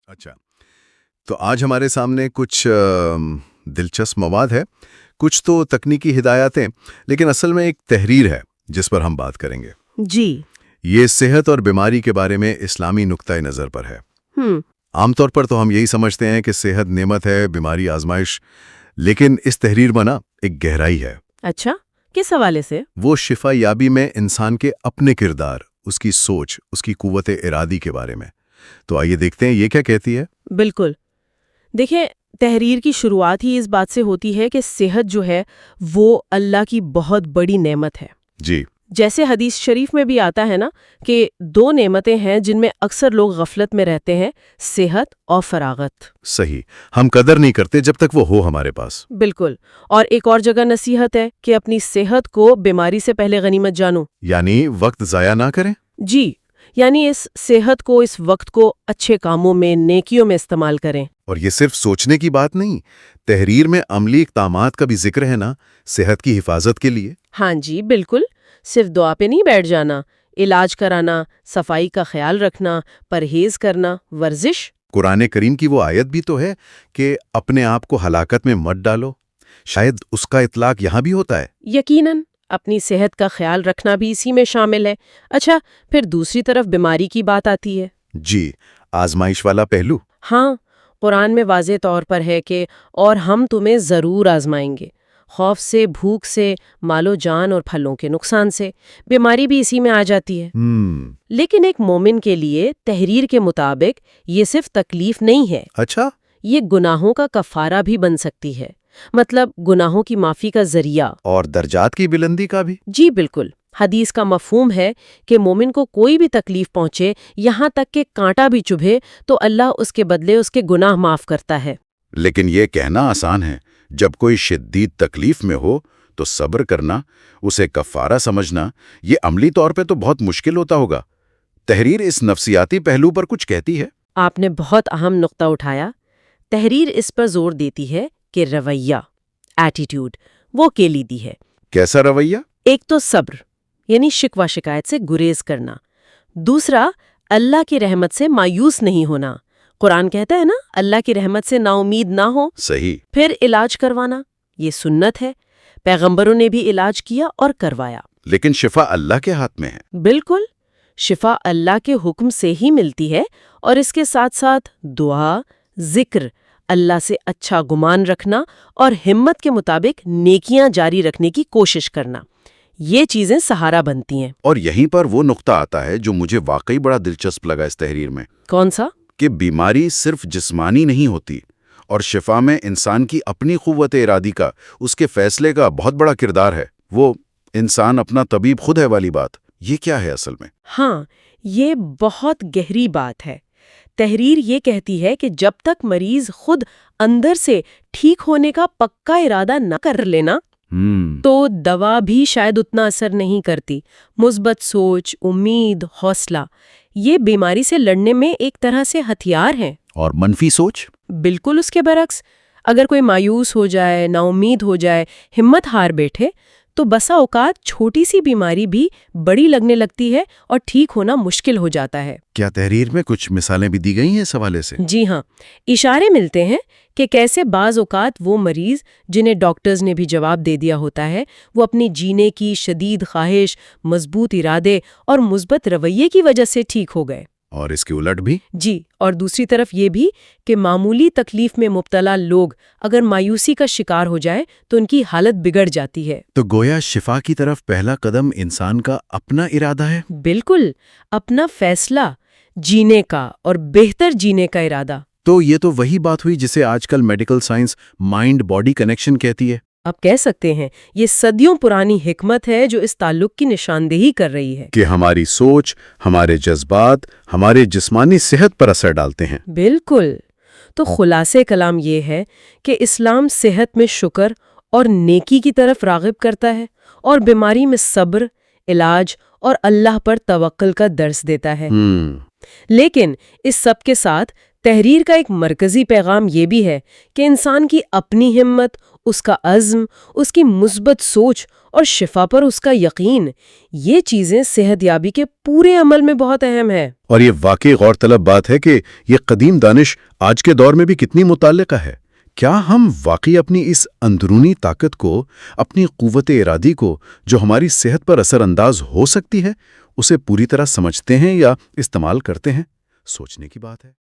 اچھا، تو آج ہمارے سامنے کچھ دلچسپ مواد ہے، کچھ تو تکنیکی ہدایاتیں، لیکن اصل میں ایک تحریر ہے جس پر ہم بات کریں گے۔ جی۔ یہ صحت اور بیماری کے بارے میں اسلامی نقطۂ نظر پر ہے۔ عام طور پر تو ہم یہی سمجھتے ہیں کہ صحت نعمت ہے، بیماری آزمائش، لیکن اس تحریر میں ایک گہرائی ہے۔ اچھا، کس حوالے سے؟ وہ شفا یابی میں انسان کے اپنے کردار، اس کی سوچ، اس کی قوت ارادی کے بارے میں۔ تو آئیے دیکھتے ہیں یہ کیا کہتی ہے۔ بالکل، دیکھیں، تحریر کی شروعات ہی اس بات سے ہوتی ہے کہ صحت جو ہے وہ اللہ کی بہت بڑی نعمت ہے۔ جی، جیسے حدیث شریف میں بھی آتا ہے نا کہ 2 نعمتیں ہیں جن میں اکثر لوگ غفلت میں رہتے ہیں، صحت اور فراغت۔ صحیح، ہم قدر نہیں کرتے جب تک وہ ہو ہمارے پاس۔ بالکل، اور ایک اور جگہ نصیحت ہے کہ اپنی صحت کو بیماری سے پہلے غنیمت جانو۔ یعنی وقت ضائع نہ کریں۔ جی، یعنی اس صحت کو، اس وقت کو اچھے کاموں میں، نیکیوں میں استعمال کریں۔ اور یہ صرف سوچنے کی بات نہیں، تحریر میں عملی اقدامات کا بھی ذکر ہے نا، صحت کی حفاظت کے لیے۔ ہاں جی، بالکل، صرف دعا پہ نہیں بیٹھ جانا، علاج کرانا، صفائی کا خیال رکھنا، پرہیز کرنا، ورزش۔ قرآن کریم کی وہ آیت بھی تو ہے کہ اپنے آپ کو ہلاکت میں مت ڈالو، شاید اس کا اطلاق یہاں بھی ہوتا ہے۔ یقیناً، اپنی صحت کا خیال رکھنا بھی اسی میں شامل ہے۔ اچھا، پھر دوسری طرف بیماری کی بات آتی ہے۔ جی، آزمائش والا پہلو۔ ہاں، قرآن میں واضح طور پر ہے کہ اور ہم تمہیں ضرور آزمائیں گے، خوف سے، بھوک سے، مال و جان اور پھلوں کے نقصان سے۔ بیماری بھی اسی میں آ جاتی ہے۔ لیکن ایک مومن کے لیے تحریر کے مطابق یہ صرف تکلیف نہیں ہے۔ اچھا، یہ گناہوں کا کفارہ بھی بن سکتی ہے، مطلب گناہوں کی معافی کا ذریعہ۔ اور درجات کی بلندی کا بھی۔ جی بالکل، حدیث کا مفہوم ہے کہ مومن کو کوئی بھی تکلیف پہنچے، یہاں تک کہ کانٹا بھی چبھے، تو اللہ اس کے بدلے اس کے گناہ معاف کرتا ہے۔ لیکن یہ کہنا آسان ہے، جب کوئی شدید تکلیف میں ہو تو صبر کرنا، اسے کفارہ سمجھنا، یہ عملی طور پہ تو بہت مشکل ہوتا ہوگا۔ تحریر اس نفسیاتی پہلو پر کچھ کہتی ہے؟ آپ نے بہت اہم نقطہ اٹھایا۔ تحریر اس پر زور دیتی ہے کہ رویہ، ایٹیٹیوڈ، وہ کلیدی ہے۔ کیسا رویہ؟ ایک تو صبر، یعنی شکوہ شکایت سے گریز کرنا۔ دوسرا، اللہ کی رحمت سے مایوس نہیں ہونا۔ قرآن کہتا ہے نا، اللہ کی رحمت سے نا امید نہ ہو۔ صحیح۔ پھر علاج کروانا، یہ سنت ہے، پیغمبروں نے بھی علاج کیا اور کروایا۔ لیکن شفا اللہ کے ہاتھ میں ہے۔ بالکل، شفا اللہ کے حکم سے ہی ملتی ہے، اور اس کے ساتھ ساتھ دعا، ذکر، اللہ سے اچھا گمان رکھنا اور ہمت کے مطابق نیکیاں جاری رکھنے کی کوشش کرنا، یہ چیزیں سہارا بنتی ہیں۔ اور یہیں پر وہ نقطہ آتا ہے جو مجھے واقعی بڑا دلچسپ لگا اس تحریر میں۔ کون سا؟ کہ بیماری صرف جسمانی نہیں ہوتی، اور شفا میں انسان کی اپنی قوت ارادی کا، اس کے فیصلے کا بہت بڑا کردار ہے۔ وہ انسان اپنا طبیب خود ہے والی بات، یہ کیا ہے اصل میں؟ ہاں، یہ بہت گہری بات ہے۔ تحریر یہ کہتی ہے کہ جب تک مریض خود اندر سے ٹھیک ہونے کا پکا ارادہ نہ کر لینا تو دوا بھی شاید اتنا اثر نہیں کرتی۔ مثبت سوچ، امید، حوصلہ، یہ بیماری سے لڑنے میں ایک طرح سے ہتھیار ہیں۔ اور منفی سوچ؟ بالکل اس کے برعکس، اگر کوئی مایوس ہو جائے، نا امید ہو جائے، ہمت ہار بیٹھے، تو بسا اوقات چھوٹی سی بیماری بھی بڑی لگنے لگتی ہے اور ٹھیک ہونا مشکل ہو جاتا ہے۔ کیا تحریر میں کچھ مثالیں بھی دی گئی ہیں اس حوالے سے؟ جی ہاں، اشارے ملتے ہیں کہ کیسے بعض اوقات وہ مریض جنہیں ڈاکٹرز نے بھی جواب دے دیا ہوتا ہے، وہ اپنی جینے کی شدید خواہش، مضبوط ارادے اور مثبت رویے کی وجہ سے ٹھیک ہو گئے۔ اور اس کے الٹ بھی؟ جی، اور دوسری طرف یہ بھی کہ معمولی تکلیف میں مبتلا لوگ اگر مایوسی کا شکار ہو جائیں تو ان کی حالت بگڑ جاتی ہے۔ تو گویا شفا کی طرف پہلا قدم انسان کا اپنا ارادہ ہے۔ بالکل، اپنا فیصلہ، جینے کا اور بہتر جینے کا ارادہ۔ تو یہ تو وہی بات ہوئی جسے آج کل medical science mind body connection کہتی ہے۔ آپ کہہ سکتے ہیں یہ صدیوں پرانی حکمت ہے جو اس تعلق کی نشاندہی کر رہی ہے کہ ہماری سوچ، ہمارے جذبات، ہمارے جسمانی صحت پر اثر ڈالتے ہیں۔ بالکل، تو خلاصے کلام یہ ہے کہ اسلام صحت میں شکر اور نیکی کی طرف راغب کرتا ہے، اور بیماری میں صبر، علاج اور اللہ پر توکل کا درس دیتا ہے۔ لیکن اس سب کے ساتھ تحریر کا ایک مرکزی پیغام یہ بھی ہے کہ انسان کی اپنی ہمت، اس کا عزم، اس کی مثبت سوچ اور شفا پر اس کا یقین، یہ چیزیں صحت یابی کے پورے عمل میں بہت اہم ہے۔ اور یہ واقعی غور طلب بات ہے کہ یہ قدیم دانش آج کے دور میں بھی کتنی متعلقہ ہے۔ کیا ہم واقعی اپنی اس اندرونی طاقت کو، اپنی قوت ارادی کو جو ہماری صحت پر اثر انداز ہو سکتی ہے، اسے پوری طرح سمجھتے ہیں یا استعمال کرتے ہیں؟ سوچنے کی بات ہے۔